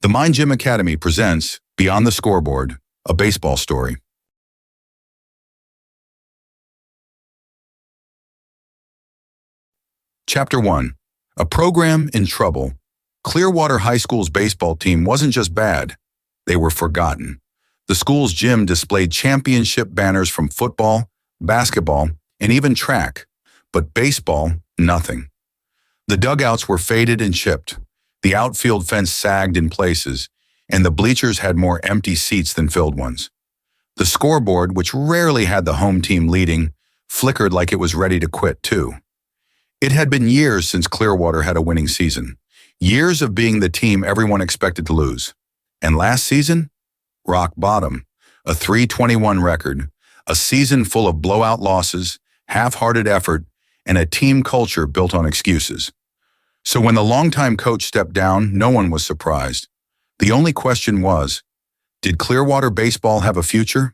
The Mind Gym Academy presents Beyond the Scoreboard, a baseball story. Chapter 1. A program in trouble. Clearwater High School's baseball team wasn't just bad, they were forgotten. The school's gym displayed championship banners from football, basketball, and even track. But baseball, nothing. The dugouts were faded and chipped. The outfield fence sagged in places, and the bleachers had more empty seats than filled ones. The scoreboard, which rarely had the home team leading, flickered like it was ready to quit too. It had been years since Clearwater had a winning season. Years of being the team everyone expected to lose. And last season? Rock bottom. A .321 record. A season full of blowout losses, half-hearted effort, and a team culture built on excuses. So when the longtime coach stepped down, no one was surprised. The only question was, did Clearwater baseball have a future?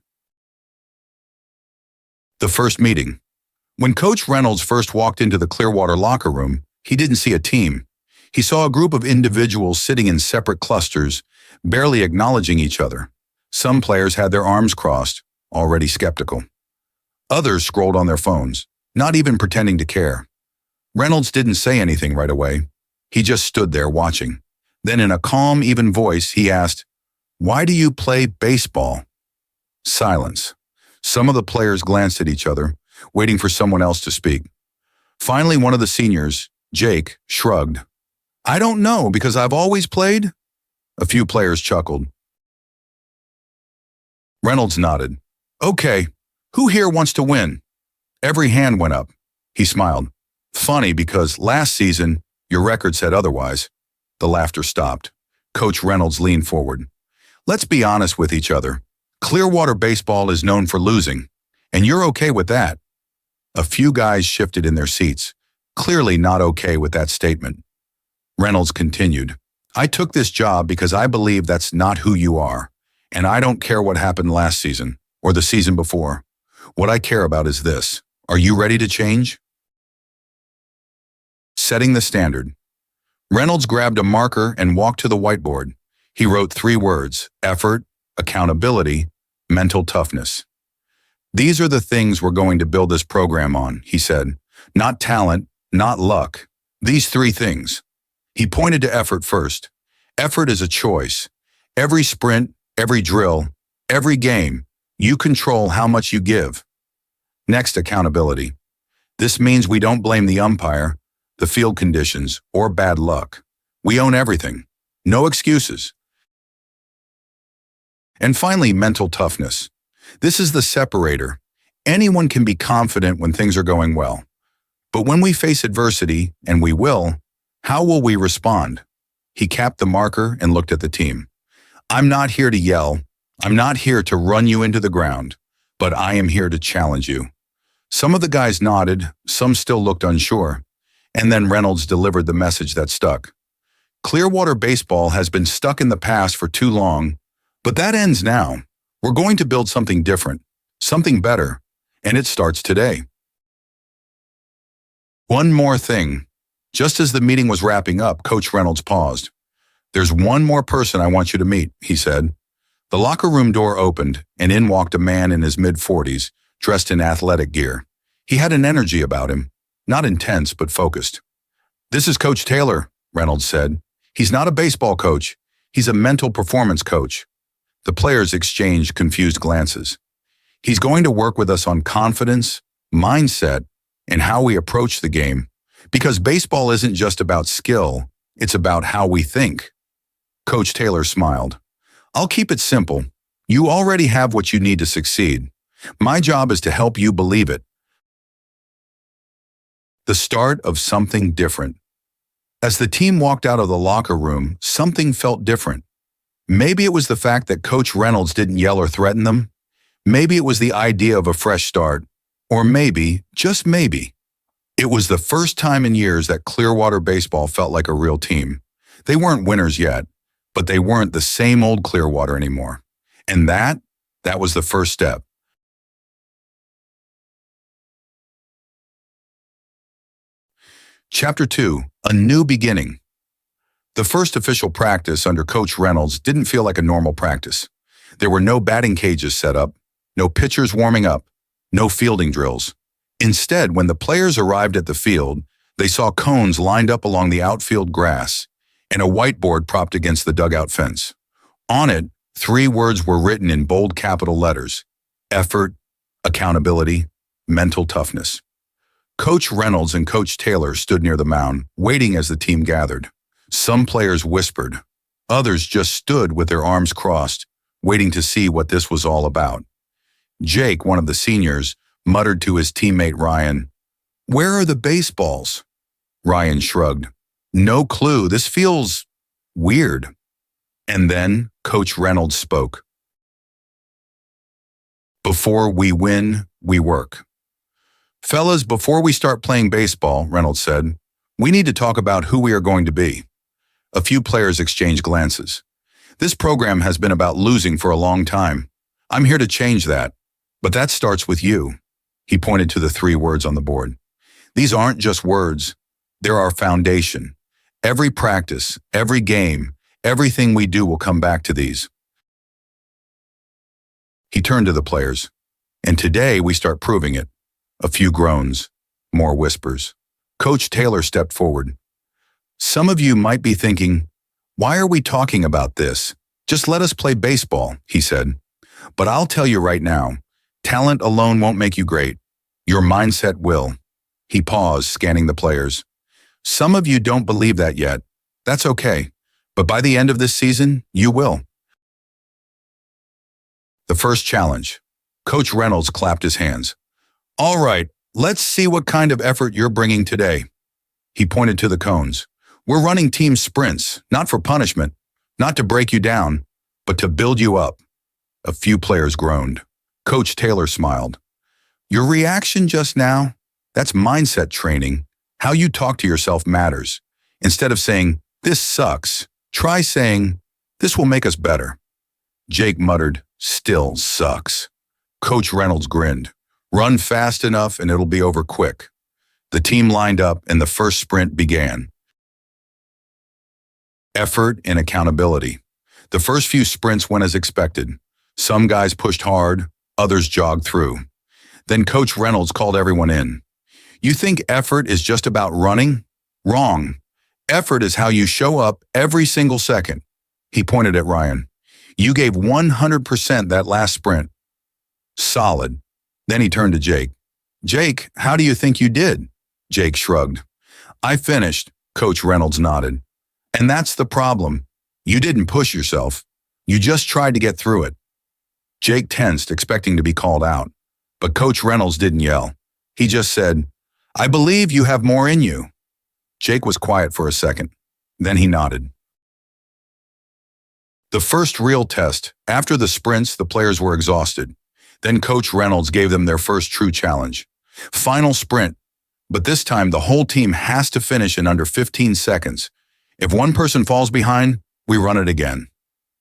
The first meeting. When Coach Reynolds first walked into the Clearwater locker room, he didn't see a team. He saw a group of individuals sitting in separate clusters, barely acknowledging each other. Some players had their arms crossed, already skeptical. Others scrolled on their phones, not even pretending to care. Reynolds didn't say anything right away. He just stood there watching. Then in a calm, even voice, he asked, "Why do you play baseball?" Silence. Some of the players glanced at each other, waiting for someone else to speak. Finally, one of the seniors, Jake, shrugged. "I don't know, because I've always played." A few players chuckled. Reynolds nodded. "Okay, who here wants to win?" Every hand went up. He smiled. "Funny, because last season, your record said otherwise." The laughter stopped. Coach Reynolds leaned forward. "Let's be honest with each other. Clearwater baseball is known for losing, and you're okay with that." A few guys shifted in their seats, clearly not okay with that statement. Reynolds continued, "I took this job because I believe that's not who you are, and I don't care what happened last season or the season before. What I care about is this. Are you ready to change?" Setting the standard. Reynolds grabbed a marker and walked to the whiteboard. He wrote 3 words: effort, accountability, mental toughness. "These are the things we're going to build this program on," he said. "Not talent, not luck. These 3 things." He pointed to effort first. Effort is a choice. Every sprint, every drill, every game, you control how much you give. Next, accountability. This means we don't blame the umpire, the field conditions, or bad luck. We own everything. No excuses. And finally, mental toughness. This is the separator. Anyone can be confident when things are going well. But when we face adversity, and we will, how will we respond? He capped the marker and looked at the team. "I'm not here to yell. I'm not here to run you into the ground, but I am here to challenge you." Some of the guys nodded, some still looked unsure. And then Reynolds delivered the message that stuck. "Clearwater baseball has been stuck in the past for too long, but that ends now. We're going to build something different, something better, and it starts today." One more thing. Just as the meeting was wrapping up, Coach Reynolds paused. "There's one more person I want you to meet," he said. The locker room door opened, and in walked a man in his mid-40s, dressed in athletic gear. He had an energy about him. Not intense, but focused. "This is Coach Taylor," Reynolds said. "He's not a baseball coach. He's a mental performance coach." The players exchanged confused glances. "He's going to work with us on confidence, mindset, and how we approach the game. Because baseball isn't just about skill, it's about how we think." Coach Taylor smiled. "I'll keep it simple. You already have what you need to succeed. My job is to help you believe it." The start of something different. As the team walked out of the locker room, something felt different. Maybe it was the fact that Coach Reynolds didn't yell or threaten them. Maybe it was the idea of a fresh start. Or maybe, just maybe, it was the first time in years that Clearwater baseball felt like a real team. They weren't winners yet, but they weren't the same old Clearwater anymore. And that was the first step. Chapter 2, A New Beginning. The first official practice under Coach Reynolds didn't feel like a normal practice. There were no batting cages set up, no pitchers warming up, no fielding drills. Instead, when the players arrived at the field, they saw cones lined up along the outfield grass and a whiteboard propped against the dugout fence. On it, 3 words were written in bold capital letters: effort, accountability, mental toughness. Coach Reynolds and Coach Taylor stood near the mound, waiting as the team gathered. Some players whispered. Others just stood with their arms crossed, waiting to see what this was all about. Jake, one of the seniors, muttered to his teammate Ryan, "Where are the baseballs?" Ryan shrugged. "No clue. This feels weird." And then Coach Reynolds spoke. "Before we win, we work." "Fellas, before we start playing baseball," Reynolds said, "we need to talk about who we are going to be." A few players exchanged glances. "This program has been about losing for a long time. I'm here to change that. But that starts with you." He pointed to the 3 words on the board. "These aren't just words. They're our foundation. Every practice, every game, everything we do will come back to these." He turned to the players. "And today we start proving it." A few groans, more whispers. Coach Taylor stepped forward. "Some of you might be thinking, why are we talking about this? Just let us play baseball," he said. "But I'll tell you right now, talent alone won't make you great. Your mindset will." He paused, scanning the players. "Some of you don't believe that yet. That's okay. But by the end of this season, you will." The first challenge. Coach Reynolds clapped his hands. "All right, let's see what kind of effort you're bringing today." He pointed to the cones. "We're running team sprints, not for punishment, not to break you down, but to build you up." A few players groaned. Coach Taylor smiled. "Your reaction just now, that's mindset training. How you talk to yourself matters. Instead of saying, 'This sucks,' try saying, 'This will make us better.'" Jake muttered, "Still sucks." Coach Reynolds grinned. "Run fast enough and it'll be over quick." The team lined up and the first sprint began. Effort and accountability. The first few sprints went as expected. Some guys pushed hard, others jogged through. Then Coach Reynolds called everyone in. "You think effort is just about running? Wrong. Effort is how you show up every single second." He pointed at Ryan. "You gave 100% that last sprint." "Solid." Then he turned to Jake. "Jake, how do you think you did?" Jake shrugged. "I finished," Coach Reynolds nodded. "And that's the problem. You didn't push yourself. You just tried to get through it." Jake tensed, expecting to be called out. But Coach Reynolds didn't yell. He just said, "I believe you have more in you." Jake was quiet for a second. Then he nodded. The first real test. After the sprints, the players were exhausted. Then Coach Reynolds gave them their first true challenge. Final sprint. But this time, the whole team has to finish in under 15 seconds. If one person falls behind, we run it again.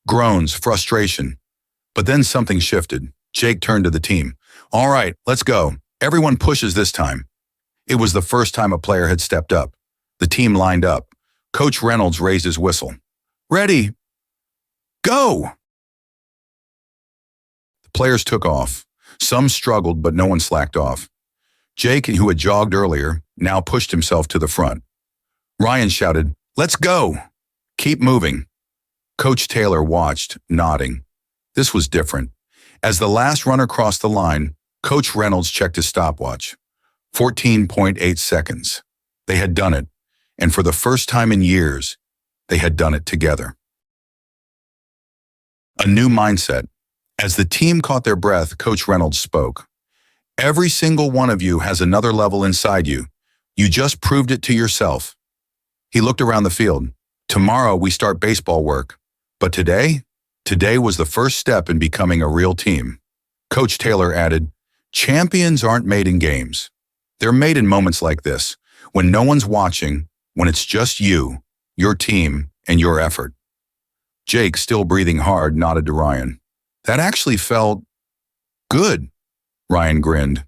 Groans, frustration. But then something shifted. Jake turned to the team. "All right, let's go. Everyone pushes this time." It was the first time a player had stepped up. The team lined up. Coach Reynolds raised his whistle. "Ready? Go!" The players took off. Some struggled, but no one slacked off. Jake, who had jogged earlier, now pushed himself to the front. Ryan shouted, "Let's go! Keep moving." Coach Taylor watched, nodding. This was different. As the last runner crossed the line, Coach Reynolds checked his stopwatch. 14.8 seconds. They had done it, and for the first time in years, they had done it together. A new mindset. As the team caught their breath, Coach Reynolds spoke. "Every single one of you has another level inside you. You just proved it to yourself." He looked around the field. "Tomorrow we start baseball work. But today was the first step in becoming a real team." Coach Taylor added, "Champions aren't made in games. They're made in moments like this, when no one's watching, when it's just you, your team, and your effort." Jake, still breathing hard, nodded to Ryan. "That actually felt good." Ryan grinned.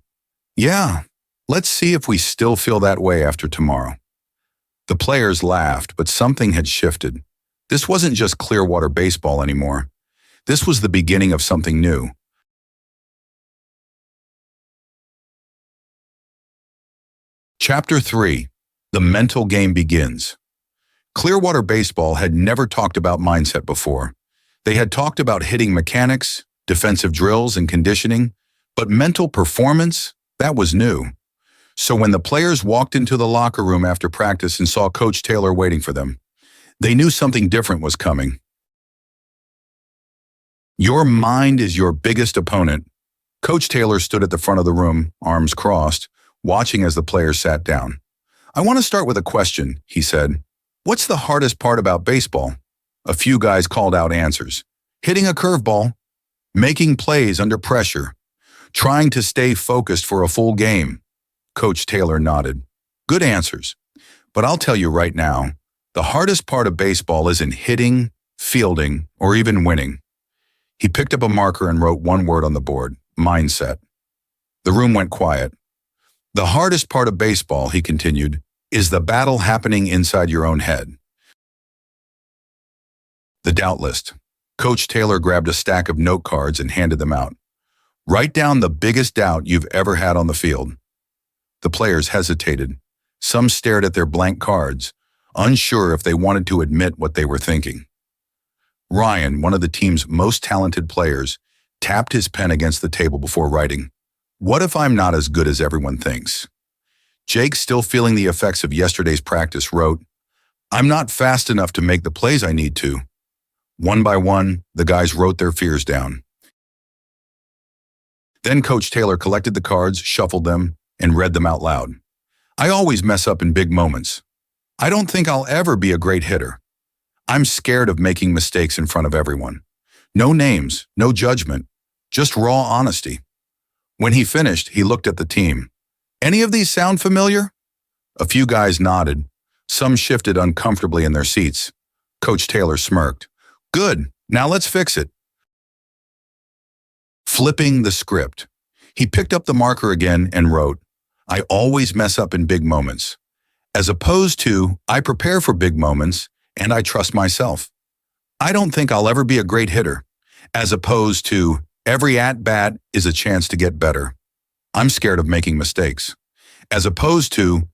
"Yeah, let's see if we still feel that way after tomorrow." The players laughed, but something had shifted. This wasn't just Clearwater baseball anymore. This was the beginning of something new. Chapter 3. The mental game begins. Clearwater baseball had never talked about mindset before. They had talked about hitting mechanics, defensive drills, and conditioning, but mental performance, that was new. So when the players walked into the locker room after practice and saw Coach Taylor waiting for them, they knew something different was coming. Your mind is your biggest opponent. Coach Taylor stood at the front of the room, arms crossed, watching as the players sat down. I want to start with a question, he said. What's the hardest part about baseball? A few guys called out answers. Hitting a curveball, making plays under pressure, trying to stay focused for a full game. Coach Taylor nodded. Good answers. But I'll tell you right now, the hardest part of baseball isn't hitting, fielding, or even winning. He picked up a marker and wrote one word on the board, mindset. The room went quiet. The hardest part of baseball, he continued, is the battle happening inside your own head. The doubt list. Coach Taylor grabbed a stack of note cards and handed them out. Write down the biggest doubt you've ever had on the field. The players hesitated. Some stared at their blank cards, unsure if they wanted to admit what they were thinking. Ryan, one of the team's most talented players, tapped his pen against the table before writing, "What if I'm not as good as everyone thinks?" Jake, still feeling the effects of yesterday's practice, wrote, "I'm not fast enough to make the plays I need to." One by one, the guys wrote their fears down. Then Coach Taylor collected the cards, shuffled them, and read them out loud. "I always mess up in big moments. I don't think I'll ever be a great hitter. I'm scared of making mistakes in front of everyone. No names, no judgment, just raw honesty." When he finished, he looked at the team. "Any of these sound familiar?" A few guys nodded. Some shifted uncomfortably in their seats. Coach Taylor smirked. "Good, now let's fix it." Flipping the script. He picked up the marker again and wrote, "I always mess up in big moments," as opposed to, "I prepare for big moments and I trust myself." "I don't think I'll ever be a great hitter," as opposed to, "Every at-bat is a chance to get better. I'm scared of making mistakes," as opposed to,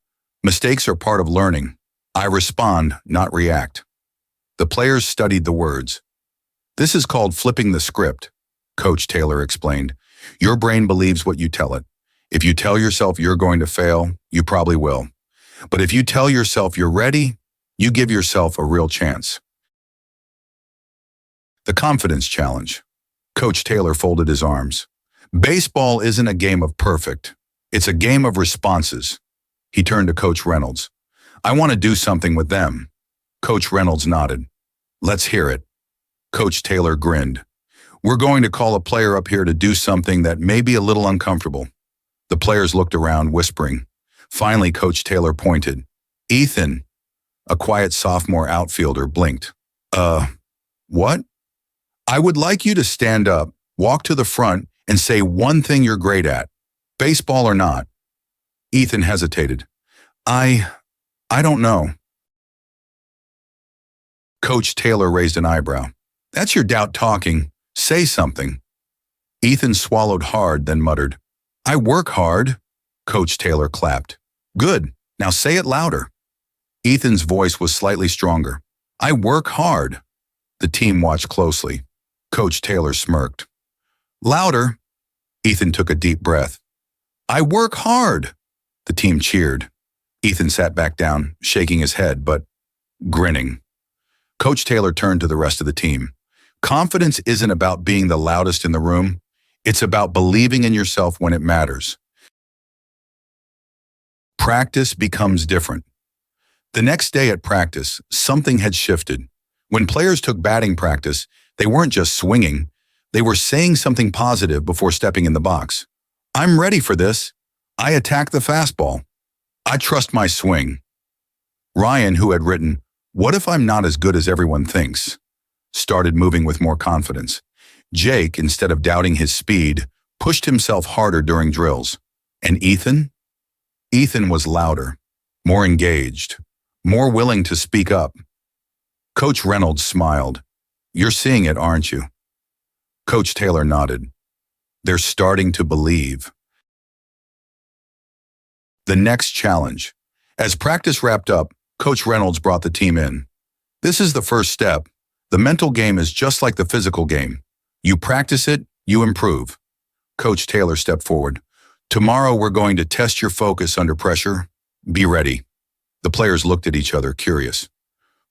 "Mistakes are part of learning. I respond, not react." The players studied the words. "This is called flipping the script," Coach Taylor explained. "Your brain believes what you tell it. If you tell yourself you're going to fail, you probably will. But if you tell yourself you're ready, you give yourself a real chance." The confidence challenge. Coach Taylor folded his arms. "Baseball isn't a game of perfect. It's a game of responses." He turned to Coach Reynolds. "I want to do something with them." Coach Reynolds nodded. "Let's hear it." Coach Taylor grinned. "We're going to call a player up here to do something that may be a little uncomfortable." The players looked around, whispering. Finally, Coach Taylor pointed. "Ethan." A quiet sophomore outfielder blinked. What?" "I would like you to stand up, walk to the front, and say one thing you're great at, baseball or not." Ethan hesitated. I don't know." Coach Taylor raised an eyebrow. "That's your doubt talking. Say something." Ethan swallowed hard, then muttered, "I work hard." Coach Taylor clapped. "Good. Now say it louder." Ethan's voice was slightly stronger. "I work hard." The team watched closely. Coach Taylor smirked. "Louder." Ethan took a deep breath. "I work hard." The team cheered. Ethan sat back down, shaking his head, but grinning. Coach Taylor turned to the rest of the team. "Confidence isn't about being the loudest in the room. It's about believing in yourself when it matters." Practice becomes different. The next day at practice, something had shifted. When players took batting practice, they weren't just swinging. They were saying something positive before stepping in the box. "I'm ready for this. I attack the fastball. I trust my swing." Ryan, who had written, "What if I'm not as good as everyone thinks?" started moving with more confidence. Jake, instead of doubting his speed, pushed himself harder during drills. And Ethan? Ethan was louder, more engaged, more willing to speak up. Coach Reynolds smiled. "You're seeing it, aren't you?" Coach Taylor nodded. "They're starting to believe." The next challenge. As practice wrapped up, Coach Reynolds brought the team in. "This is the first step. The mental game is just like the physical game. You practice it, you improve." Coach Taylor stepped forward. "Tomorrow we're going to test your focus under pressure. Be ready." The players looked at each other, curious.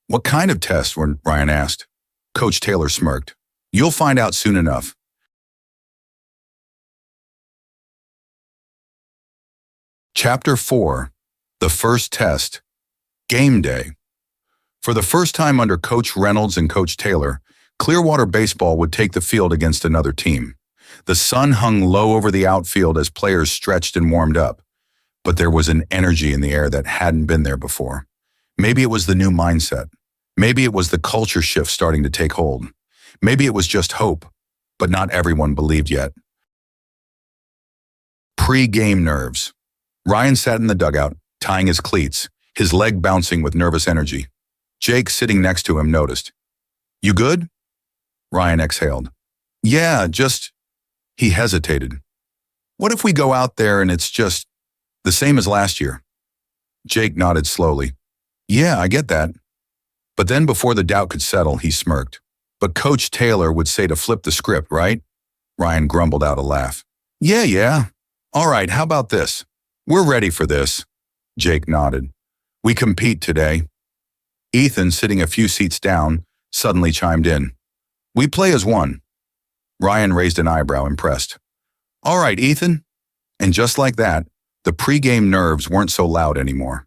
"What kind of test?" Ryan asked. Coach Taylor smirked. "You'll find out soon enough." Chapter 4. The First Test. Game Day. For the first time under Coach Reynolds and Coach Taylor, Clearwater Baseball would take the field against another team. The sun hung low over the outfield as players stretched and warmed up, but there was an energy in the air that hadn't been there before. Maybe it was the new mindset. Maybe it was the culture shift starting to take hold. Maybe it was just hope, but not everyone believed yet. Pre-game nerves. Ryan sat in the dugout, tying his cleats, his leg bouncing with nervous energy. Jake, sitting next to him, noticed. "You good?" Ryan exhaled. "Yeah, just..." He hesitated. "What if we go out there and it's just the same as last year?" Jake nodded slowly. "Yeah, I get that." But then before the doubt could settle, he smirked. "But Coach Taylor would say to flip the script, right?" Ryan grumbled out a laugh. Yeah. All right, how about this? We're ready for this." Jake nodded. "We compete today." Ethan, sitting a few seats down, suddenly chimed in. "We play as one." Ryan raised an eyebrow, impressed. "All right, Ethan." And just like that, the pregame nerves weren't so loud anymore.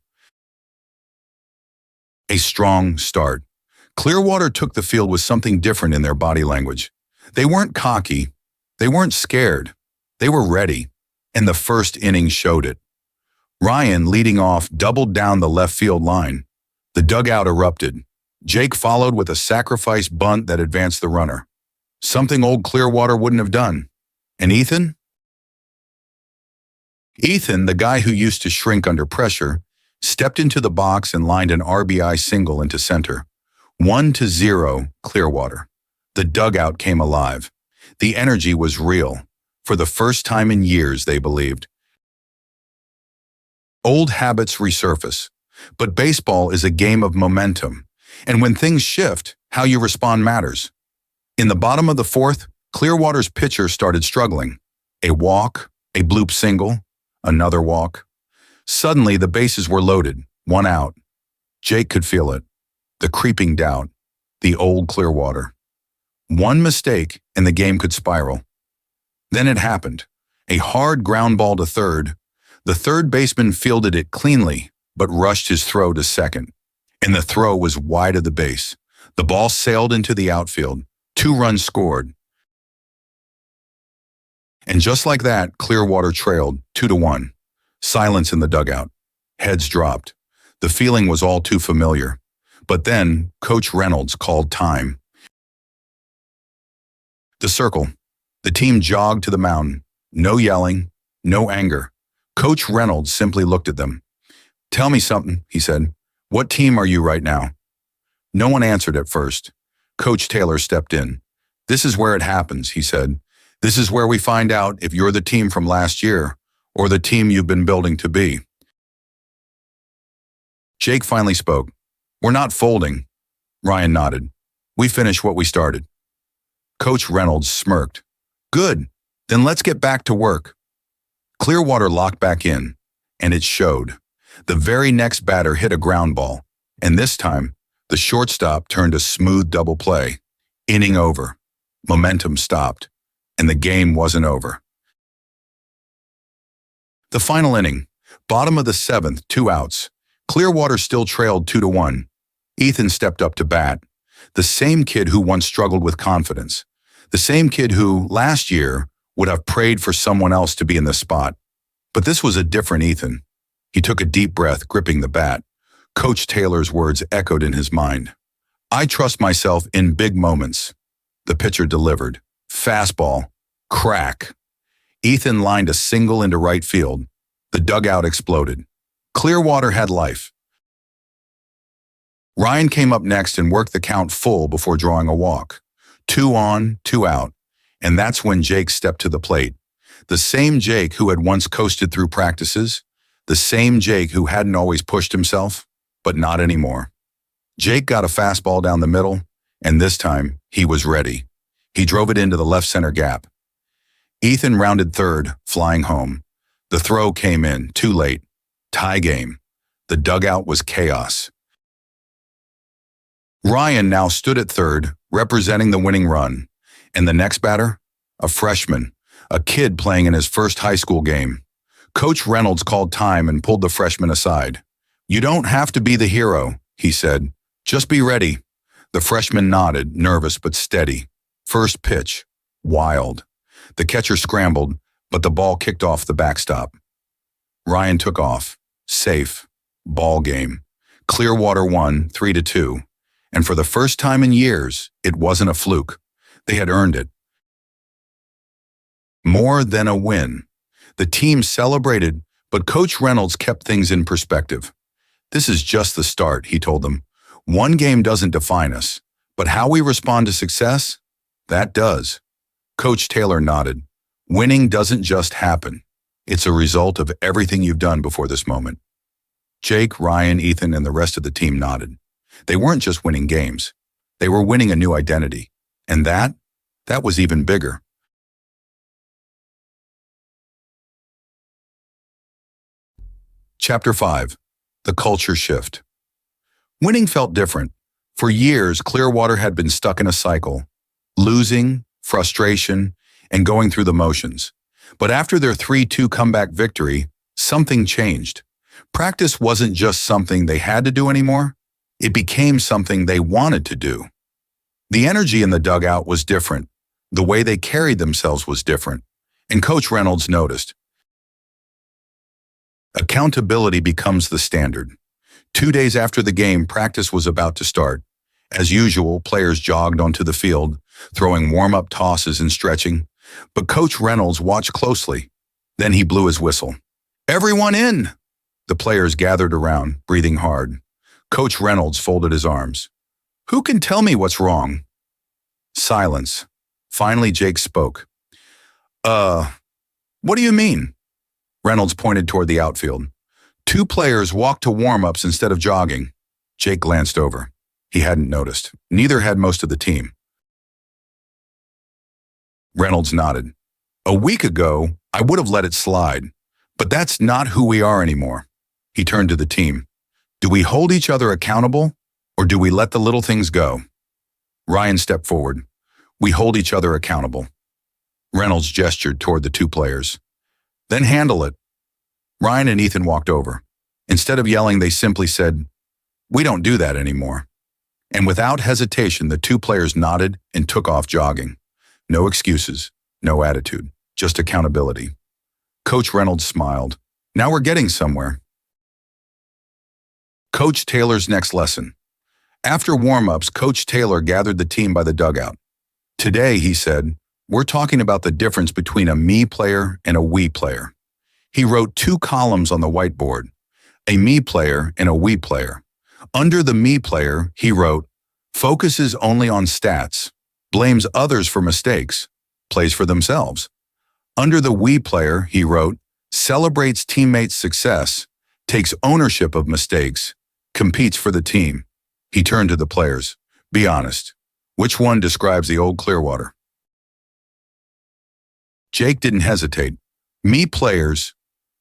A strong start. Clearwater took the field with something different in their body language. They weren't cocky. They weren't scared. They were ready, and the first inning showed it. Ryan, leading off, doubled down the left field line. The dugout erupted. Jake followed with a sacrifice bunt that advanced the runner. Something old Clearwater wouldn't have done. And Ethan? Ethan, the guy who used to shrink under pressure, stepped into the box and lined an RBI single into center. 1-0, Clearwater. The dugout came alive. The energy was real. For the first time in years, they believed. Old habits resurface, but baseball is a game of momentum, and when things shift, how you respond matters. In the bottom of the fourth, Clearwater's pitcher started struggling. A walk, a bloop single, another walk. Suddenly, the bases were loaded, one out. Jake could feel it, the creeping doubt, the old Clearwater. One mistake, and the game could spiral. Then it happened. A hard ground ball to third. The third baseman fielded it cleanly, but rushed his throw to second. And the throw was wide of the base. The ball sailed into the outfield. 2 runs scored. And just like that, Clearwater trailed 2-1. Silence in the dugout. Heads dropped. The feeling was all too familiar. But then, Coach Reynolds called time. The circle. The team jogged to the mound. No yelling, no anger. Coach Reynolds simply looked at them. "Tell me something," he said. "What team are you right now?" No one answered at first. Coach Taylor stepped in. "This is where it happens," he said. "This is where we find out if you're the team from last year or the team you've been building to be." Jake finally spoke. "We're not folding." Ryan nodded. "We finished what we started." Coach Reynolds smirked. "Good. Then let's get back to work." Clearwater locked back in, and it showed. The very next batter hit a ground ball, and this time, the shortstop turned a smooth double play. Inning over. Momentum stopped, and the game wasn't over. The final inning, bottom of the 7th, 2 outs. Clearwater still trailed 2-1. Ethan stepped up to bat. The same kid who once struggled with confidence. The same kid who, last year, would have prayed for someone else to be in the spot. But this was a different Ethan. He took a deep breath, gripping the bat. Coach Taylor's words echoed in his mind. "I trust myself in big moments." The pitcher delivered. Fastball. Crack. Ethan lined a single into right field. The dugout exploded. Clearwater had life. Ryan came up next and worked the count full before drawing a walk. 2 on, 2 out. And that's when Jake stepped to the plate. The same Jake who had once coasted through practices. The same Jake who hadn't always pushed himself, but not anymore. Jake got a fastball down the middle, and this time he was ready. He drove it into the left center gap. Ethan rounded third, flying home. The throw came in, too late. Tie game. The dugout was chaos. Ryan now stood at third, representing the winning run. And the next batter? A freshman, a kid playing in his first high school game. Coach Reynolds called time and pulled the freshman aside. "You don't have to be the hero," he said. "Just be ready." The freshman nodded, nervous but steady. First pitch. Wild. The catcher scrambled, but the ball kicked off the backstop. Ryan took off. Safe. Ball game. Clearwater won 3-2. And for the first time in years, it wasn't a fluke. They had earned it. More than a win. The team celebrated, but Coach Reynolds kept things in perspective. "This is just the start," he told them. "One game doesn't define us, but how we respond to success, that does." Coach Taylor nodded. "Winning doesn't just happen. It's a result of everything you've done before this moment." Jake, Ryan, Ethan, and the rest of the team nodded. They weren't just winning games. They were winning a new identity. And that was even bigger. Chapter 5. The Culture Shift. Winning felt different. For years, Clearwater had been stuck in a cycle. Losing, frustration, and going through the motions. But after their 3-2 comeback victory, something changed. Practice wasn't just something they had to do anymore. It became something they wanted to do. The energy in the dugout was different. The way they carried themselves was different. And Coach Reynolds noticed. Accountability becomes the standard. 2 days after the game, practice was about to start. As usual, players jogged onto the field, throwing warm-up tosses and stretching. But Coach Reynolds watched closely. Then he blew his whistle. "Everyone in!" The players gathered around, breathing hard. Coach Reynolds folded his arms. "Who can tell me what's wrong?" Silence. Finally, Jake spoke. What do you mean?" Reynolds pointed toward the outfield. "2 players walked to warm-ups instead of jogging." Jake glanced over. He hadn't noticed. Neither had most of the team. Reynolds nodded. "A week ago, I would have let it slide. But that's not who we are anymore." He turned to the team. "Do we hold each other accountable, or do we let the little things go?" Ryan stepped forward. "We hold each other accountable." Reynolds gestured toward the 2 players. "Then handle it." Ryan and Ethan walked over. Instead of yelling, they simply said, "We don't do that anymore." And without hesitation, the 2 players nodded and took off jogging. No excuses, no attitude, just accountability. Coach Reynolds smiled. "Now we're getting somewhere." Coach Taylor's next lesson. After warm-ups, Coach Taylor gathered the team by the dugout. "Today," he said, "we're talking about the difference between a me player and a we player." He wrote 2 columns on the whiteboard, a me player and a we player. Under the me player, he wrote, "Focuses only on stats, blames others for mistakes, plays for themselves." Under the we player, he wrote, "Celebrates teammates' success, takes ownership of mistakes, competes for the team." He turned to the players. "Be honest. Which one describes the old Clearwater?" Jake didn't hesitate. "Me players."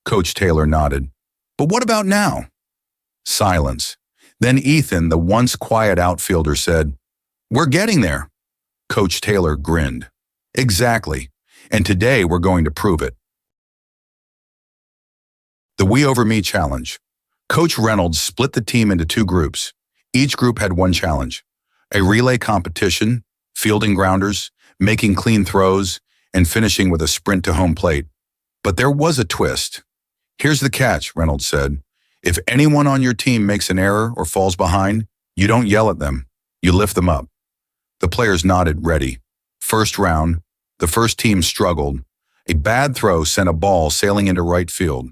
Coach Taylor nodded. "But what about now?" Silence. Then Ethan, the once quiet outfielder, said, "We're getting there." Coach Taylor grinned. "Exactly. And today we're going to prove it." The We Over Me Challenge. Coach Reynolds split the team into 2 groups. Each group had 1 challenge. A relay competition, fielding grounders, making clean throws, and finishing with a sprint to home plate. But there was a twist. "Here's the catch," Reynolds said. "If anyone on your team makes an error or falls behind, you don't yell at them. You lift them up." The players nodded, ready. First round, the first team struggled. A bad throw sent a ball sailing into right field.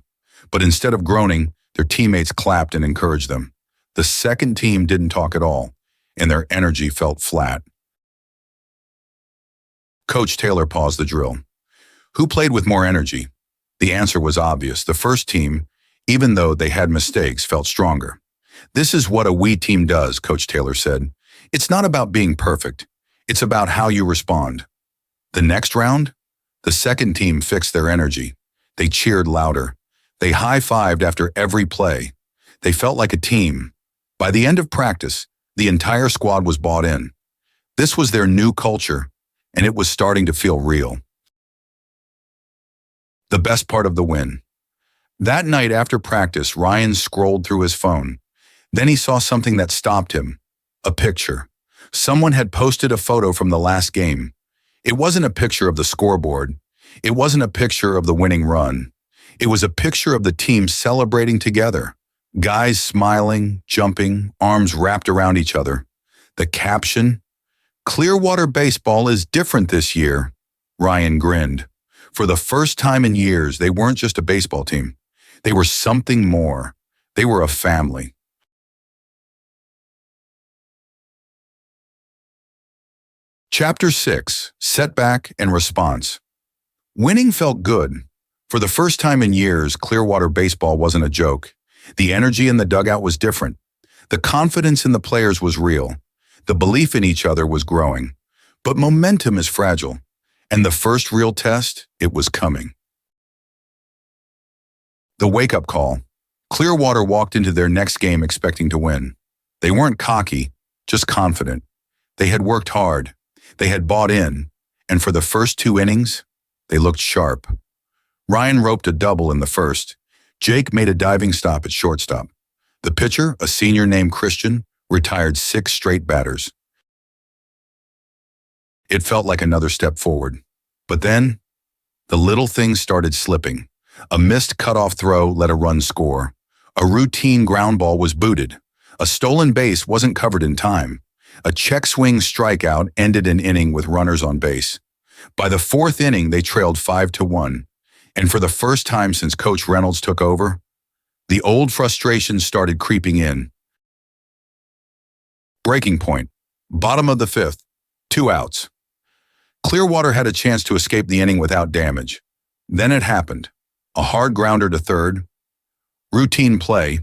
But instead of groaning, their teammates clapped and encouraged them. The second team didn't talk at all, and their energy felt flat. Coach Taylor paused the drill. Who played with more energy? The answer was obvious. The first team, even though they had mistakes, felt stronger. This is what a we team does, Coach Taylor said. It's not about being perfect. It's about how you respond. The next round, the second team fixed their energy. They cheered louder. They high-fived after every play. They felt like a team. By the end of practice, the entire squad was bought in. This was their new culture, and it was starting to feel real. The best part of the win. That night after practice, Ryan scrolled through his phone. Then he saw something that stopped him. A picture. Someone had posted a photo from the last game. It wasn't a picture of the scoreboard. It wasn't a picture of the winning run. It was a picture of the team celebrating together. Guys smiling, jumping, arms wrapped around each other. The caption, "Clearwater Baseball is different this year." Ryan grinned. For the first time in years, they weren't just a baseball team. They were something more. They were a family. Chapter 6, Setback and Response. Winning felt good. For the first time in years, Clearwater Baseball wasn't a joke. The energy in the dugout was different. The confidence in the players was real. The belief in each other was growing. But momentum is fragile. And the first real test, it was coming. The wake-up call. Clearwater walked into their next game expecting to win. They weren't cocky, just confident. They had worked hard. They had bought in. And for the first 2 innings, they looked sharp. Ryan roped a double in the first. Jake made a diving stop at shortstop. The pitcher, a senior named Christian, retired 6 straight batters. It felt like another step forward. But then, the little things started slipping. A missed cutoff throw let a run score. A routine ground ball was booted. A stolen base wasn't covered in time. A check swing strikeout ended an inning with runners on base. By the 4th inning, they trailed 5-1. And for the first time since Coach Reynolds took over, the old frustration started creeping in. Breaking point. Bottom of the 5th. 2 outs. Clearwater had a chance to escape the inning without damage. Then it happened. A hard grounder to third. Routine play.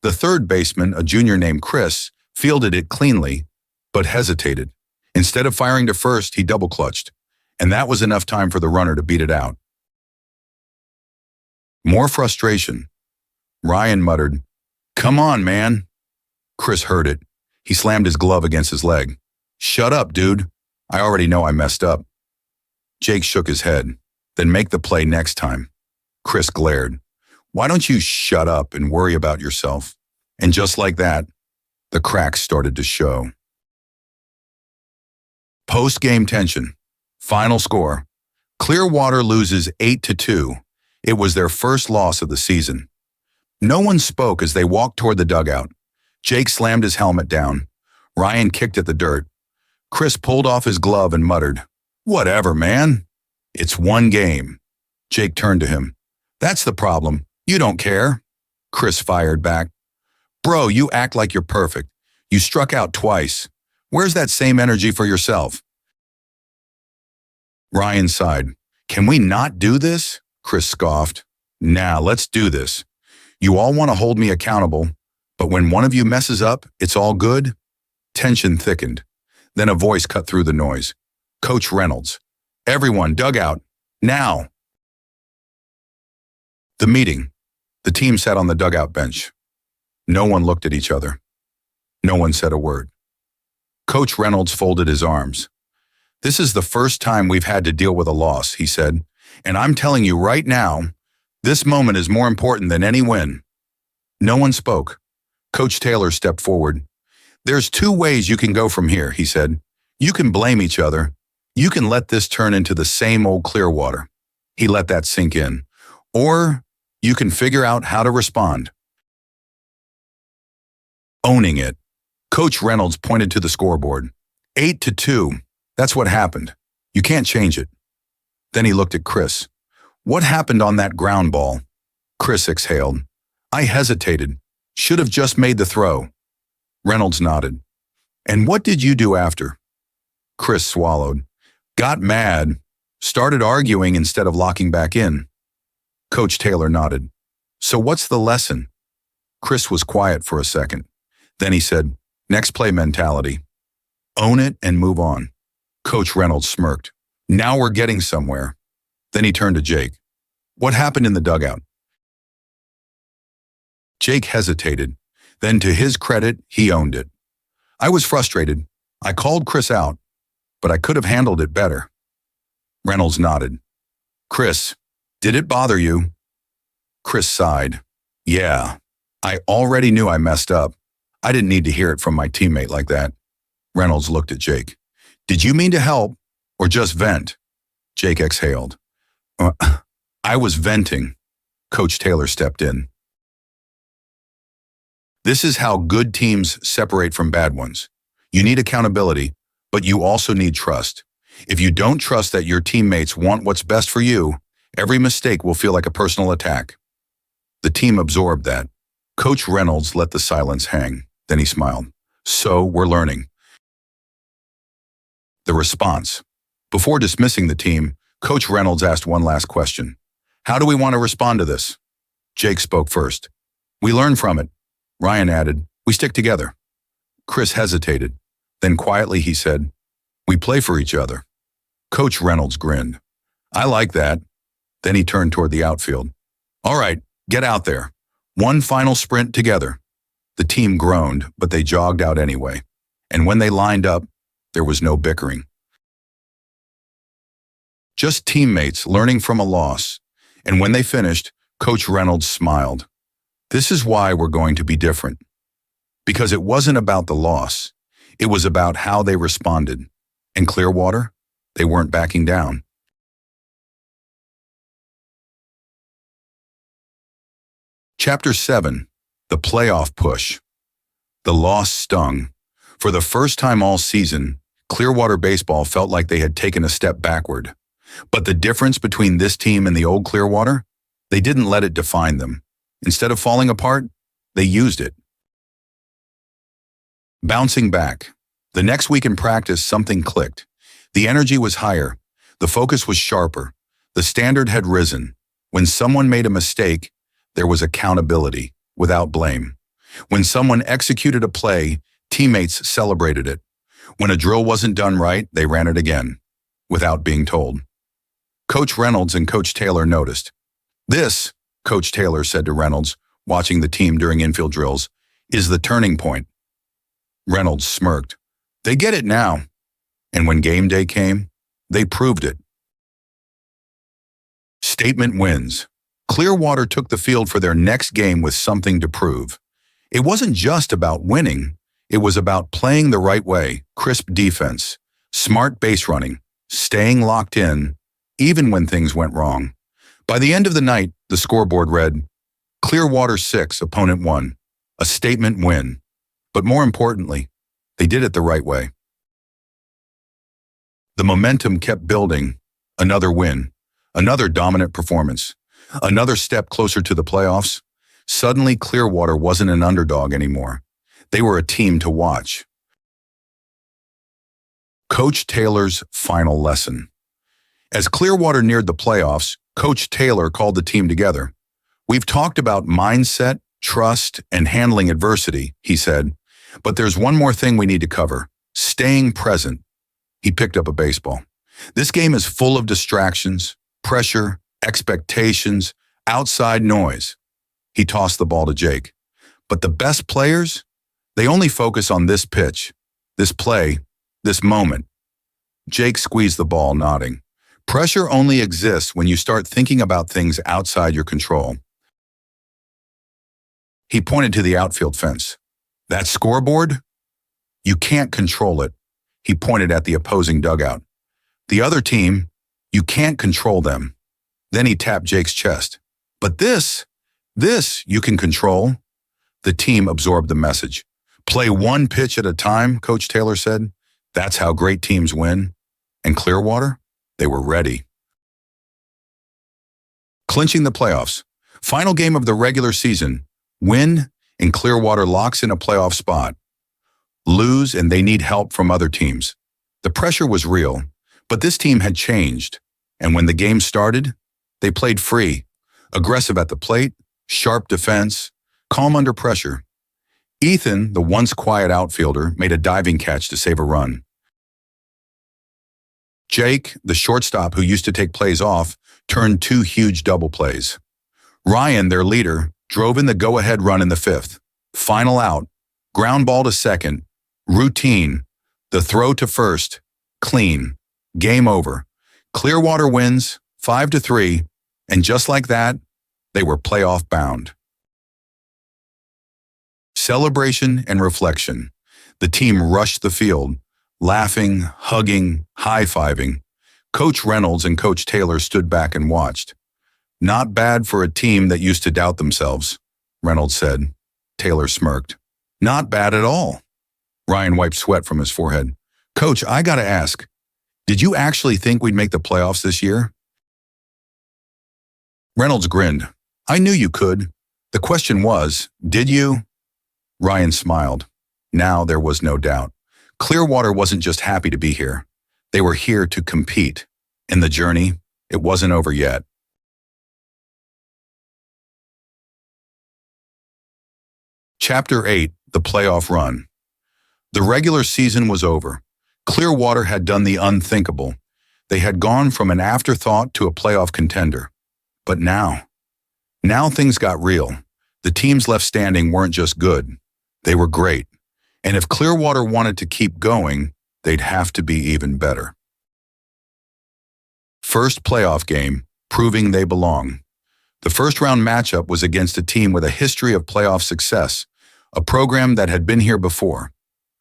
The third baseman, a junior named Chris, fielded it cleanly, but hesitated. Instead of firing to first, he double-clutched. And that was enough time for the runner to beat it out. More frustration. Ryan muttered, "Come on, man." Chris heard it. He slammed his glove against his leg. "Shut up, dude. I already know I messed up." Jake shook his head. "Then make the play next time." Chris glared. "Why don't you shut up and worry about yourself?" And just like that, the cracks started to show. Post-game tension. Final score. Clearwater loses 8-2. It was their first loss of the season. No one spoke as they walked toward the dugout. Jake slammed his helmet down. Ryan kicked at the dirt. Chris pulled off his glove and muttered, "Whatever, man. It's one game." Jake turned to him. "That's the problem. You don't care." Chris fired back. "Bro, you act like you're perfect. You struck out twice. Where's that same energy for yourself?" Ryan sighed. "Can we not do this?" Chris scoffed. "Nah, let's do this. You all want to hold me accountable, but when one of you messes up, it's all good?" Tension thickened. Then a voice cut through the noise. Coach Reynolds. "Everyone, dugout. Now." The meeting. The team sat on the dugout bench. No one looked at each other. No one said a word. Coach Reynolds folded his arms. "This is the first time we've had to deal with a loss," he said. "And I'm telling you right now, this moment is more important than any win." No one spoke. Coach Taylor stepped forward. "There's 2 ways you can go from here," he said. "You can blame each other. You can let this turn into the same old Clearwater." He let that sink in. "Or you can figure out how to respond." Owning it. Coach Reynolds pointed to the scoreboard. 8-2. That's what happened. You can't change it. Then he looked at Chris. "What happened on that ground ball?" Chris exhaled. "I hesitated. Should have just made the throw." Reynolds nodded. And what did you do after? Chris swallowed. Got mad. Started arguing instead of locking back in. Coach Taylor nodded. So what's the lesson? Chris was quiet for a second. Then he said, next play mentality. Own it and move on. Coach Reynolds smirked. Now we're getting somewhere. Then he turned to Jake. What happened in the dugout? Jake hesitated. Then to his credit, he owned it. I was frustrated. I called Chris out, but I could have handled it better. Reynolds nodded. Chris, did it bother you? Chris sighed. Yeah, I already knew I messed up. I didn't need to hear it from my teammate like that. Reynolds looked at Jake. Did you mean to help or just vent? Jake exhaled. I was venting. Coach Taylor stepped in. This is how good teams separate from bad ones. You need accountability, but you also need trust. If you don't trust that your teammates want what's best for you, every mistake will feel like a personal attack. The team absorbed that. Coach Reynolds let the silence hang. Then he smiled. So we're learning. The response. Before dismissing the team, Coach Reynolds asked one last question. How do we want to respond to this? Jake spoke first. We learn from it. Ryan added, we stick together. Chris hesitated. Then quietly he said, we play for each other. Coach Reynolds grinned. I like that. Then he turned toward the outfield. All right, get out there. One final sprint together. The team groaned, but they jogged out anyway. And when they lined up, there was no bickering. Just teammates learning from a loss. And when they finished, Coach Reynolds smiled. This is why we're going to be different. Because it wasn't about the loss. It was about how they responded. In Clearwater, they weren't backing down. Chapter 7. The Playoff Push. The loss stung. For the first time all season, Clearwater baseball felt like they had taken a step backward. But the difference between this team and the old Clearwater, they didn't let it define them. Instead of falling apart, they used it. Bouncing back. The next week in practice, something clicked. The energy was higher. The focus was sharper. The standard had risen. When someone made a mistake, there was accountability, without blame. When someone executed a play, teammates celebrated it. When a drill wasn't done right, they ran it again, without being told. Coach Reynolds and Coach Taylor noticed. This, Coach Taylor said to Reynolds, watching the team during infield drills, is the turning point. Reynolds smirked. They get it now. And when game day came, they proved it. Statement wins. Clearwater took the field for their next game with something to prove. It wasn't just about winning. It was about playing the right way, crisp defense, smart base running, staying locked in, even when things went wrong. By the end of the night, the scoreboard read, Clearwater 6, opponent 1, a statement win. But more importantly, they did it the right way. The momentum kept building. Another win, another dominant performance, another step closer to the playoffs. Suddenly, Clearwater wasn't an underdog anymore. They were a team to watch. Coach Taylor's final lesson. As Clearwater neared the playoffs, Coach Taylor called the team together. We've talked about mindset, trust, and handling adversity, he said. But there's one more thing we need to cover, staying present. He picked up a baseball. This game is full of distractions, pressure, expectations, outside noise. He tossed the ball to Jake. But the best players, they only focus on this pitch, this play, this moment. Jake squeezed the ball, nodding. Pressure only exists when you start thinking about things outside your control. He pointed to the outfield fence. That scoreboard? You can't control it. He pointed at the opposing dugout. The other team, you can't control them. Then he tapped Jake's chest. But this you can control. The team absorbed the message. Play one pitch at a time, Coach Taylor said. That's how great teams win. And Clearwater? They were ready. Clinching the playoffs. Final game of the regular season. Win, and Clearwater locks in a playoff spot. lose, and they need help from other teams. The pressure was real, but this team had changed. And when the game started, they played free, aggressive at the plate, sharp defense, calm under pressure. Ethan, the once quiet outfielder, made a diving catch to save a run. Jake, the shortstop who used to take plays off, turned two huge double plays. Ryan, their leader, drove in the go-ahead run in the fifth. Final out, ground ball to second, routine, the throw to first, clean, game over. Clearwater wins 5-3, and just like that, they were playoff bound. Celebration and reflection. The team rushed the field, laughing, hugging, high-fiving. Coach Reynolds and Coach Taylor stood back and watched. "Not bad for a team that used to doubt themselves," Reynolds said. Taylor smirked. "Not bad at all." Ryan wiped sweat from his forehead. "Coach, I gotta ask, did you actually think we'd make the playoffs this year?" Reynolds grinned. "I knew you could. The question was, did you?" Ryan smiled. Now there was no doubt. Clearwater wasn't just happy to be here. They were here to compete. In the journey, it wasn't over yet. Chapter 8, The Playoff Run. The regular season was over. Clearwater had done the unthinkable. They had gone from an afterthought to a playoff contender. But now things got real. The teams left standing weren't just good. They were great. And if Clearwater wanted to keep going, they'd have to be even better. First playoff game, proving they belong. The first-round matchup was against a team with a history of playoff success, a program that had been here before.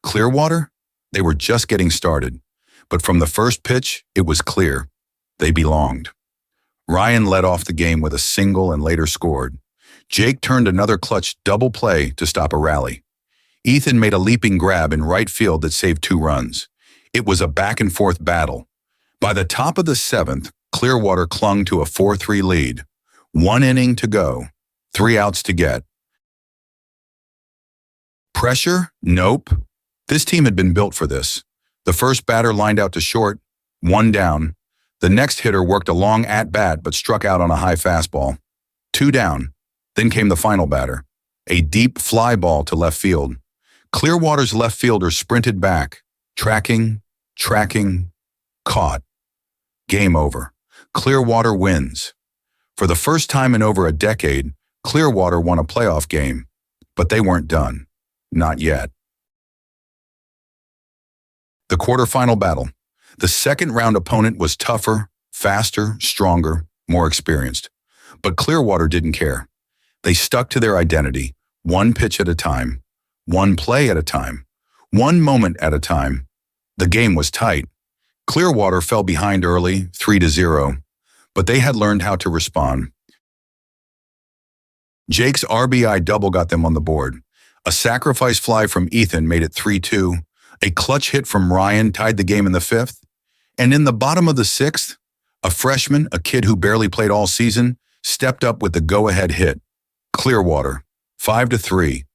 Clearwater? They were just getting started. But from the first pitch, it was clear. They belonged. Ryan led off the game with a single and later scored. Jake turned another clutch double play to stop a rally. Ethan made a leaping grab in right field that saved 2 runs. It was a back-and-forth battle. By the top of the 7th, Clearwater clung to a 4-3 lead. 1 inning to go, 3 outs to get. Pressure? Nope. This team had been built for this. The first batter lined out to short, 1 down. The next hitter worked a long at-bat but struck out on a high fastball. 2 down. Then came the final batter, a deep fly ball to left field. Clearwater's left fielder sprinted back, tracking, caught. Game over. Clearwater wins. For the first time in over a decade, Clearwater won a playoff game, but they weren't done. Not yet. The quarterfinal battle. The second-round opponent was tougher, faster, stronger, more experienced. But Clearwater didn't care. They stuck to their identity, 1 pitch at a time, 1 play at a time, 1 moment at a time. The game was tight. Clearwater fell behind early, 3-0, but they had learned how to respond. Jake's RBI double got them on the board. A sacrifice fly from Ethan made it 3-2. A clutch hit from Ryan tied the game in the 5th. And in the bottom of the 6th, a freshman, a kid who barely played all season, stepped up with the go-ahead hit. Clearwater, 5-3.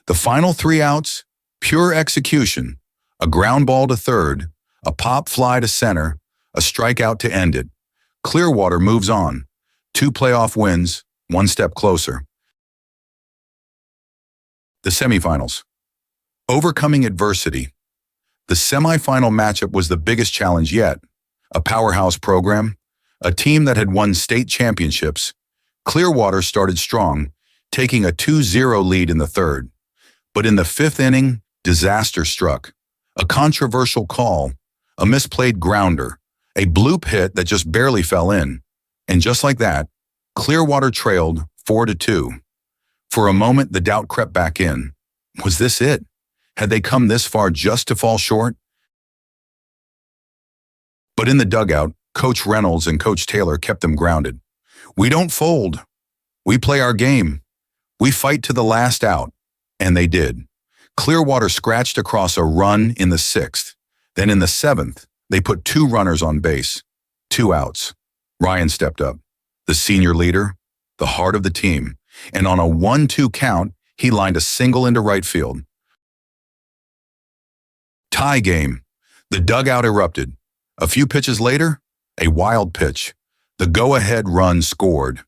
The final 3 outs, pure execution. A ground ball to third, a pop fly to center, a strikeout to end it. Clearwater moves on. 2 playoff wins, 1 step closer. The semifinals. Overcoming adversity. The semifinal matchup was the biggest challenge yet. A powerhouse program, a team that had won state championships. Clearwater started strong, taking a 2-0 lead in the 3rd. But in the 5th inning, disaster struck. A controversial call, a misplayed grounder, a bloop hit that just barely fell in. And just like that, Clearwater trailed 4-2. For a moment, the doubt crept back in. Was this it? Had they come this far just to fall short? But in the dugout, Coach Reynolds and Coach Taylor kept them grounded. "We don't fold. We play our game. We fight to the last out." And they did. Clearwater scratched across a run in the 6th. Then in the 7th, they put 2 runners on base. 2 outs. Ryan stepped up. The senior leader, the heart of the team. And on a 1-2 count, he lined a single into right field. Tie game. The dugout erupted. A few pitches later, a wild pitch. The go-ahead run scored.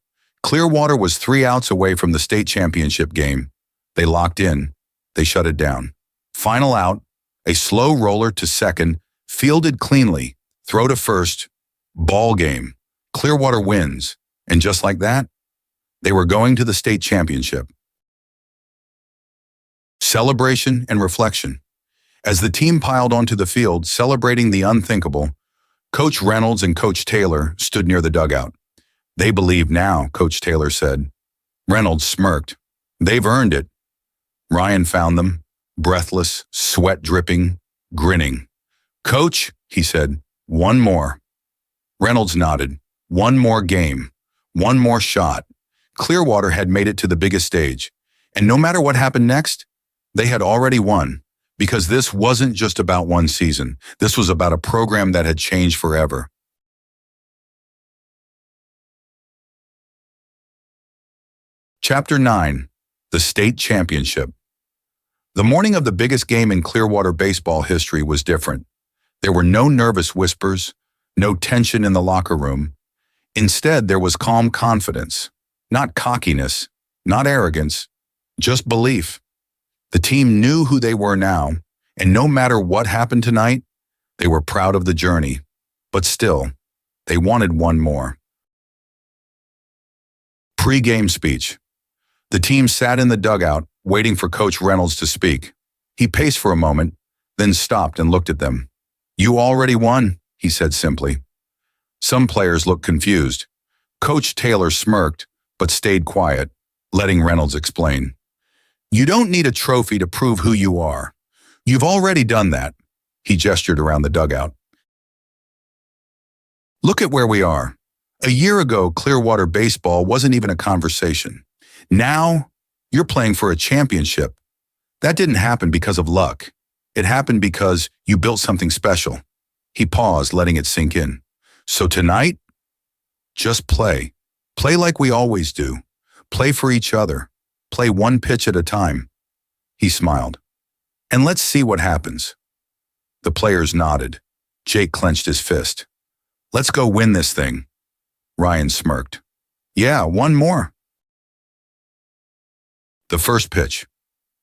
Clearwater was 3 outs away from the state championship game. They locked in. They shut it down. Final out, a slow roller to second, fielded cleanly, throw to first, ball game. Clearwater wins. And just like that, they were going to the state championship. Celebration and reflection. As the team piled onto the field, celebrating the unthinkable, Coach Reynolds and Coach Taylor stood near the dugout. They believe now, Coach Taylor said. Reynolds smirked. They've earned it. Ryan found them, breathless, sweat dripping, grinning. Coach, he said, one more. Reynolds nodded. One more game. One more shot. Clearwater had made it to the biggest stage. And no matter what happened next, they had already won. Because this wasn't just about one season. This was about a program that had changed forever. Chapter 9. The State Championship. The morning of the biggest game in Clearwater baseball history was different. There were no nervous whispers, no tension in the locker room. Instead, there was calm confidence. Not cockiness, not arrogance, just belief. The team knew who they were now, and no matter what happened tonight, they were proud of the journey. But still, they wanted one more. Pre-game speech. The team sat in the dugout, waiting for Coach Reynolds to speak. He paced for a moment, then stopped and looked at them. You already won, he said simply. Some players looked confused. Coach Taylor smirked, but stayed quiet, letting Reynolds explain. You don't need a trophy to prove who you are. You've already done that. He gestured around the dugout. Look at where we are. A year ago, Clearwater baseball wasn't even a conversation. Now, you're playing for a championship. That didn't happen because of luck. It happened because you built something special. He paused, letting it sink in. So tonight, just play. Play like we always do. Play for each other. Play one pitch at a time. He smiled. And let's see what happens. The players nodded. Jake clenched his fist. Let's go win this thing. Ryan smirked. Yeah, one more. The first pitch.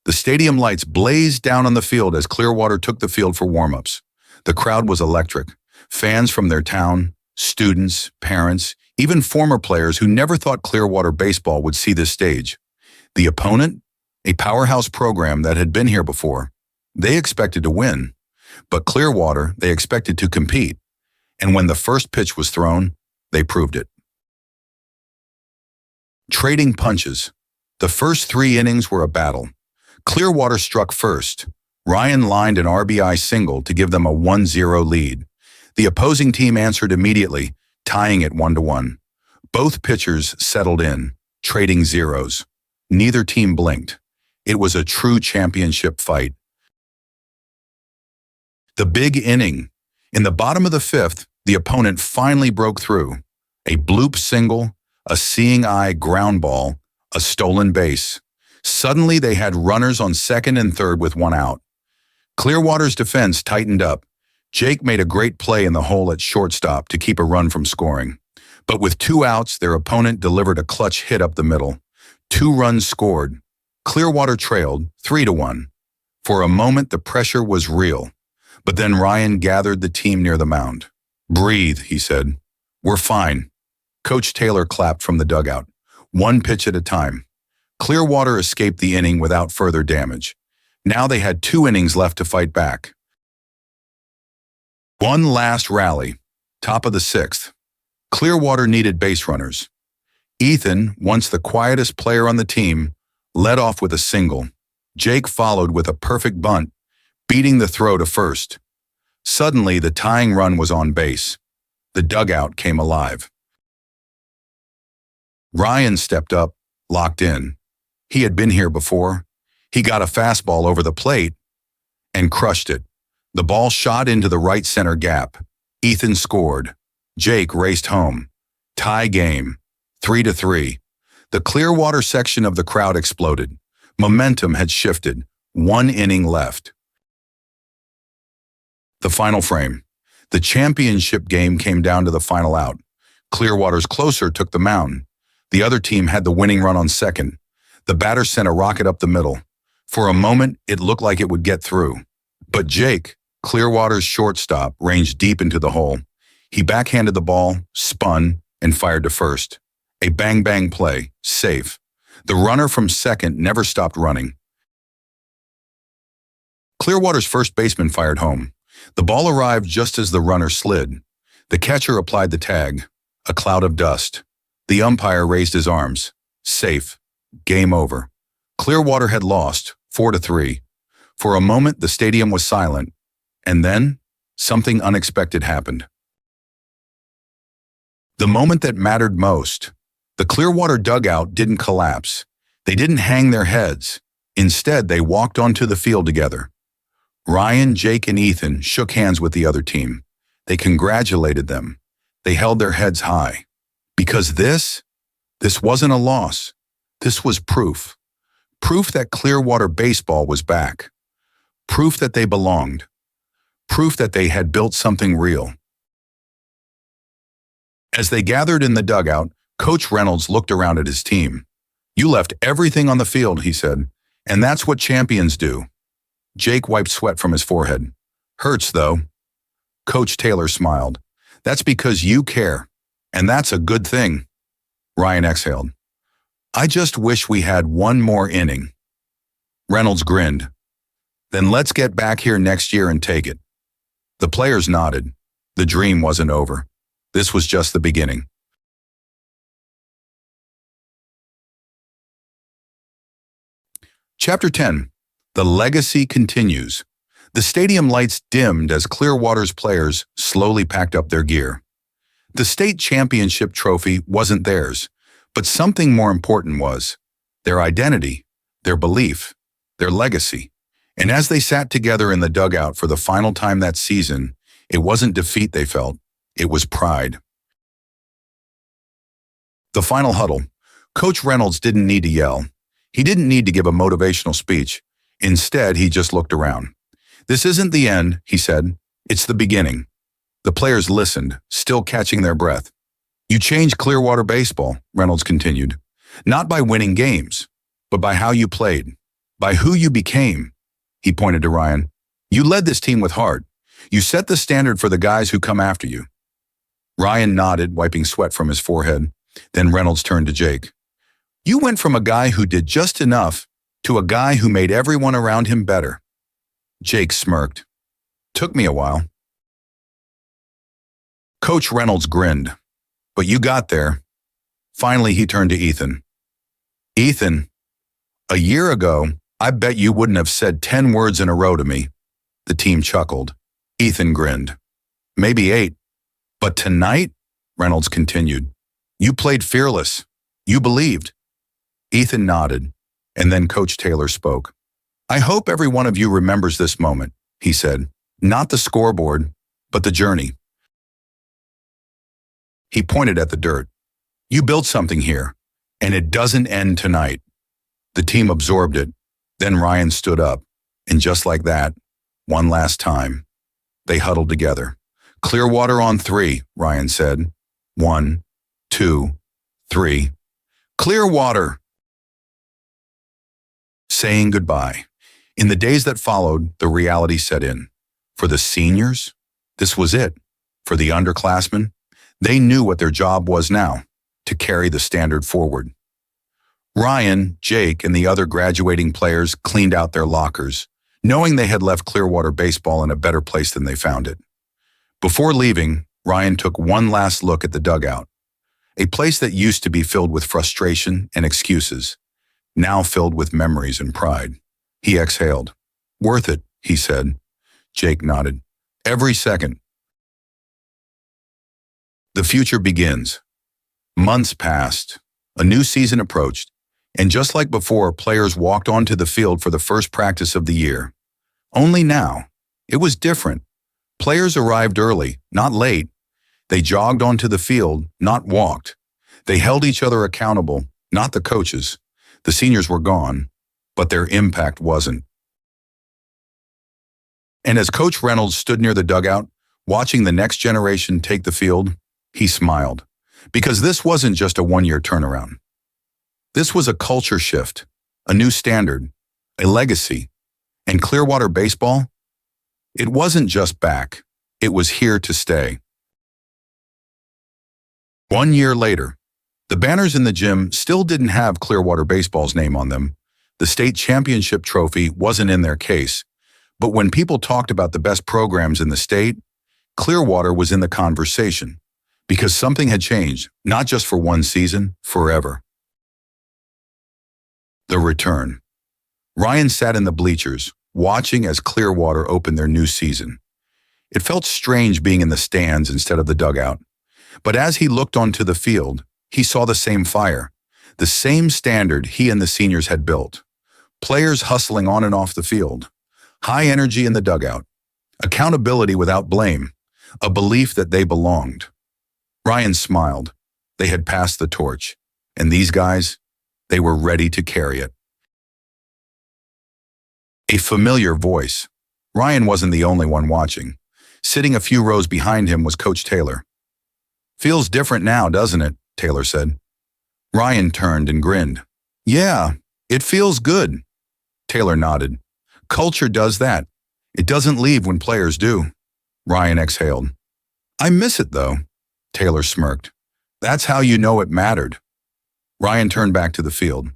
The stadium lights blazed down on the field as Clearwater took the field for warm-ups. The crowd was electric. Fans from their town, students, parents, even former players who never thought Clearwater baseball would see this stage. The opponent, a powerhouse program that had been here before. They expected to win, but Clearwater, they expected to compete. And when the first pitch was thrown, they proved it. Trading punches. The first 3 innings were a battle. Clearwater struck first. Ryan lined an RBI single to give them a 1-0 lead. The opposing team answered immediately, tying it 1-1. Both pitchers settled in, trading zeros. Neither team blinked. It was a true championship fight. The big inning. In the bottom of the 5th, the opponent finally broke through. A bloop single, a seeing eye ground ball, a stolen base. Suddenly, they had runners on second and third with 1 out. Clearwater's defense tightened up. Jake made a great play in the hole at shortstop to keep a run from scoring. But with 2 outs, their opponent delivered a clutch hit up the middle. 2 runs scored. Clearwater trailed 3-1. For a moment, the pressure was real. But then Ryan gathered the team near the mound. Breathe, he said. We're fine. Coach Taylor clapped from the dugout. 1 pitch at a time. Clearwater escaped the inning without further damage. Now they had 2 innings left to fight back. One last rally. Top of the 6th. Clearwater needed base runners. Ethan, once the quietest player on the team, led off with a single. Jake followed with a perfect bunt, beating the throw to first. Suddenly, the tying run was on base. The dugout came alive. Ryan stepped up, locked in. He had been here before. He got a fastball over the plate and crushed it. The ball shot into the right center gap. Ethan scored. Jake raced home. Tie game. 3-3. The Clearwater section of the crowd exploded. Momentum had shifted. 1 inning left. The final frame. The championship game came down to the final out. Clearwater's closer took the mound. The other team had the winning run on second. The batter sent a rocket up the middle. For a moment, it looked like it would get through. But Jake, Clearwater's shortstop, ranged deep into the hole. He backhanded the ball, spun, and fired to first. A bang-bang play, safe. The runner from second never stopped running. Clearwater's first baseman fired home. The ball arrived just as the runner slid. The catcher applied the tag. A cloud of dust. The umpire raised his arms. Safe. Game over. Clearwater had lost, 4-3. For a moment, the stadium was silent. And then, something unexpected happened. The moment that mattered most. The Clearwater dugout didn't collapse. They didn't hang their heads. Instead, they walked onto the field together. Ryan, Jake, and Ethan shook hands with the other team. They congratulated them. They held their heads high. Because this wasn't a loss. This was proof. Proof that Clearwater baseball was back. Proof that they belonged. Proof that they had built something real. As they gathered in the dugout, Coach Reynolds looked around at his team. "You left everything on the field," he said, "and that's what champions do." Jake wiped sweat from his forehead. "Hurts, though." Coach Taylor smiled. "That's because you care, and that's a good thing." Ryan exhaled. "I just wish we had one more inning." Reynolds grinned. "Then let's get back here next year and take it." The players nodded. The dream wasn't over. This was just the beginning. Chapter 10. The legacy continues. The stadium lights dimmed as Clearwater's players slowly packed up their gear. The state championship trophy wasn't theirs, but something more important was their identity, their belief, their legacy. And as they sat together in the dugout for the final time that season, it wasn't defeat they felt, it was pride. The final huddle. Coach Reynolds didn't need to yell. He didn't need to give a motivational speech. Instead, he just looked around. "This isn't the end," he said. "It's the beginning." The players listened, still catching their breath. "You changed Clearwater baseball," Reynolds continued. "Not by winning games, but by how you played, by who you became." He pointed to Ryan. "You led this team with heart. You set the standard for the guys who come after you." Ryan nodded, wiping sweat from his forehead. Then Reynolds turned to Jake. "You went from a guy who did just enough to a guy who made everyone around him better." Jake smirked. "Took me a while." Coach Reynolds grinned. "But you got there." Finally, he turned to Ethan. "Ethan, a year ago, I bet you wouldn't have said 10 words in a row to me." The team chuckled. Ethan grinned. "Maybe 8. But tonight," Reynolds continued, "you played fearless. You believed." Ethan nodded, and then Coach Taylor spoke. "I hope every one of you remembers this moment," he said. "Not the scoreboard, but the journey." He pointed at the dirt. "You built something here, and it doesn't end tonight." The team absorbed it. Then Ryan stood up, and just like that, one last time, they huddled together. "Clearwater on 3, Ryan said. 1, 2, 3. Clearwater! Saying goodbye. In the days that followed, the reality set in. For the seniors, this was it. For the underclassmen, they knew what their job was now, to carry the standard forward. Ryan, Jake, and the other graduating players cleaned out their lockers, knowing they had left Clearwater baseball in a better place than they found it. Before leaving, Ryan took one last look at the dugout, a place that used to be filled with frustration and excuses, now filled with memories and pride. He exhaled. "Worth it," he said. Jake nodded. "Every second." The future begins. Months passed. A new season approached, and just like before, players walked onto the field for the first practice of the year. Only now, it was different. Players arrived early, not late. They jogged onto the field, not walked. They held each other accountable, not the coaches. The seniors were gone, but their impact wasn't. And as Coach Reynolds stood near the dugout, watching the next generation take the field, he smiled. Because this wasn't just a one-year turnaround. This was a culture shift, a new standard, a legacy. And Clearwater baseball, it wasn't just back. It was here to stay. 1 year later, the banners in the gym still didn't have Clearwater baseball's name on them. The state championship trophy wasn't in their case. But when people talked about the best programs in the state, Clearwater was in the conversation. Because something had changed, not just for one season, forever. The return. Ryan sat in the bleachers, watching as Clearwater opened their new season. It felt strange being in the stands instead of the dugout. But as he looked onto the field, he saw the same fire, the same standard he and the seniors had built. Players hustling on and off the field, high energy in the dugout, accountability without blame, a belief that they belonged. Ryan smiled. They had passed the torch, and these guys, they were ready to carry it. A familiar voice. Ryan wasn't the only one watching. Sitting a few rows behind him was Coach Taylor. "Feels different now, doesn't it?" Taylor said. Ryan turned and grinned. "Yeah, it feels good." Taylor nodded. "Culture does that. It doesn't leave when players do." Ryan exhaled. "I miss it, though." Taylor smirked. "That's how you know it mattered." Ryan turned back to the field.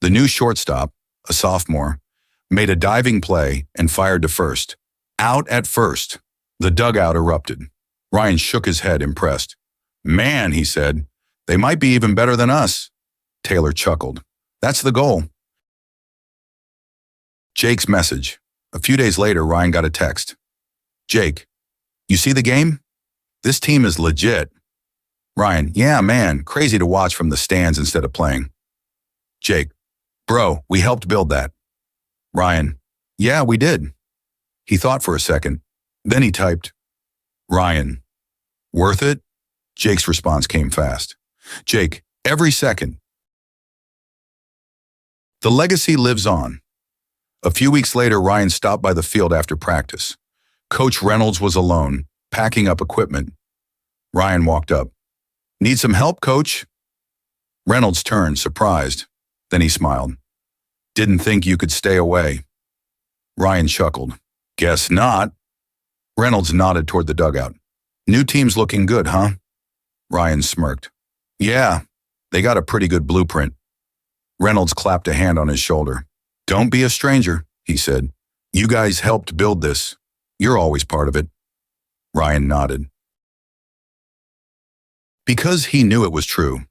The new shortstop, a sophomore, made a diving play and fired to first. Out at first. The dugout erupted. Ryan shook his head, impressed. "Man," he said, "they might be even better than us." Taylor chuckled. "That's the goal." Jake's message. A few days later, Ryan got a text. "Jake, you see the game? This team is legit." Ryan, "Yeah, man, crazy to watch from the stands instead of playing." Jake, "Bro, we helped build that." Ryan, "Yeah, we did." He thought for a second. Then he typed, "Ryan, worth it?" Jake's response came fast. "Jake, every second." The legacy lives on. A few weeks later, Ryan stopped by the field after practice. Coach Reynolds was alone, packing up equipment. Ryan walked up. "Need some help, Coach?" Reynolds turned, surprised. Then he smiled. "Didn't think you could stay away." Ryan chuckled. "Guess not." Reynolds nodded toward the dugout. "New team's looking good, huh?" Ryan smirked. "Yeah, they got a pretty good blueprint." Reynolds clapped a hand on his shoulder. "Don't be a stranger," he said. "You guys helped build this. You're always part of it." Ryan nodded. Because he knew it was true.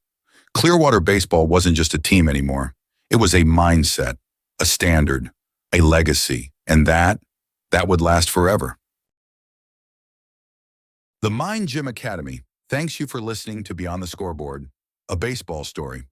Clearwater baseball wasn't just a team anymore. It was a mindset, a standard, a legacy, and that would last forever. The Mind Gym Academy thanks you for listening to Beyond the Scoreboard, a baseball story.